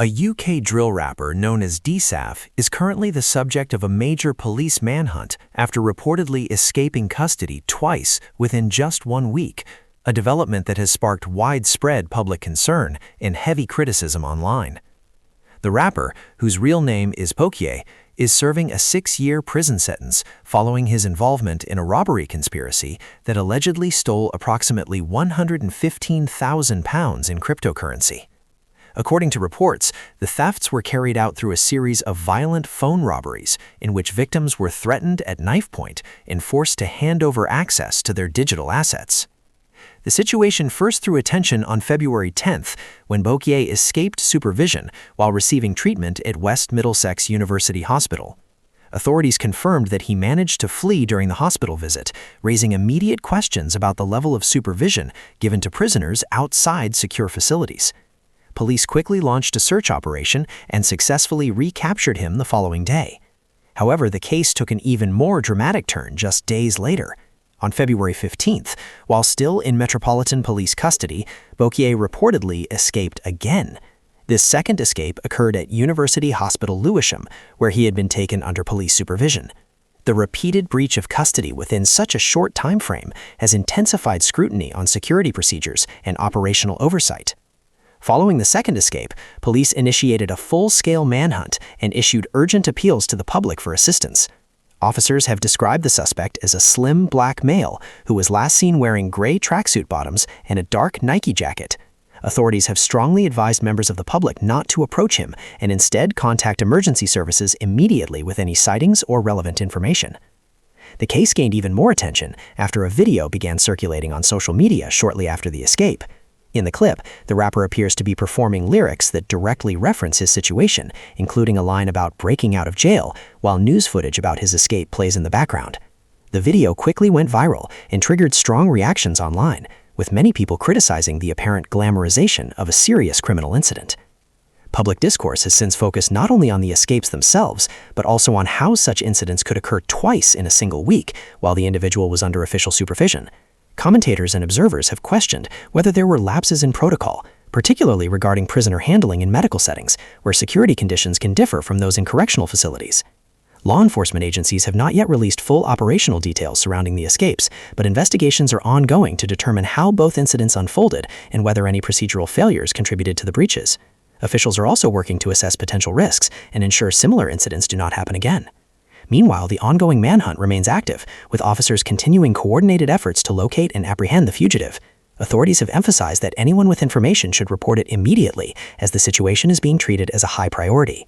A UK drill rapper known as Dsavv is currently the subject of a major police manhunt after reportedly escaping custody twice within just 1 week, a development that has sparked widespread public concern and heavy criticism online. The rapper, whose real name is Boakye, is serving a 6-year prison sentence following his involvement in a robbery conspiracy that allegedly stole approximately £115,000 in cryptocurrency. According to reports, the thefts were carried out through a series of violent phone robberies in which victims were threatened at knife point and forced to hand over access to their digital assets. The situation first drew attention on February 10th when Boakye escaped supervision while receiving treatment at West Middlesex University Hospital. Authorities confirmed that he managed to flee during the hospital visit, raising immediate questions about the level of supervision given to prisoners outside secure facilities. Police quickly launched a search operation and successfully recaptured him the following day. However, the case took an even more dramatic turn just days later. On February 15th, while still in Metropolitan Police custody, Boakye reportedly escaped again. This second escape occurred at University Hospital Lewisham, where he had been taken under police supervision. The repeated breach of custody within such a short time frame has intensified scrutiny on security procedures and operational oversight. Following the second escape, police initiated a full-scale manhunt and issued urgent appeals to the public for assistance. Officers have described the suspect as a slim black male who was last seen wearing gray tracksuit bottoms and a dark Nike jacket. Authorities have strongly advised members of the public not to approach him and instead contact emergency services immediately with any sightings or relevant information. The case gained even more attention after a video began circulating on social media shortly after the escape. In the clip, the rapper appears to be performing lyrics that directly reference his situation, including a line about breaking out of jail, while news footage about his escape plays in the background. The video quickly went viral and triggered strong reactions online, with many people criticizing the apparent glamorization of a serious criminal incident. Public discourse has since focused not only on the escapes themselves, but also on how such incidents could occur twice in a single week while the individual was under official supervision. Commentators and observers have questioned whether there were lapses in protocol, particularly regarding prisoner handling in medical settings, where security conditions can differ from those in correctional facilities. Law enforcement agencies have not yet released full operational details surrounding the escapes, but investigations are ongoing to determine how both incidents unfolded and whether any procedural failures contributed to the breaches. Officials are also working to assess potential risks and ensure similar incidents do not happen again. Meanwhile, the ongoing manhunt remains active, with officers continuing coordinated efforts to locate and apprehend the fugitive. Authorities have emphasized that anyone with information should report it immediately, as the situation is being treated as a high priority.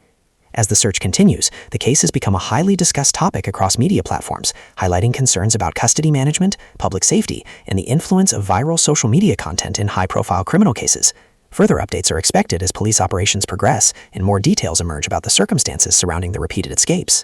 As the search continues, the case has become a highly discussed topic across media platforms, highlighting concerns about custody management, public safety, and the influence of viral social media content in high-profile criminal cases. Further updates are expected as police operations progress and more details emerge about the circumstances surrounding the repeated escapes.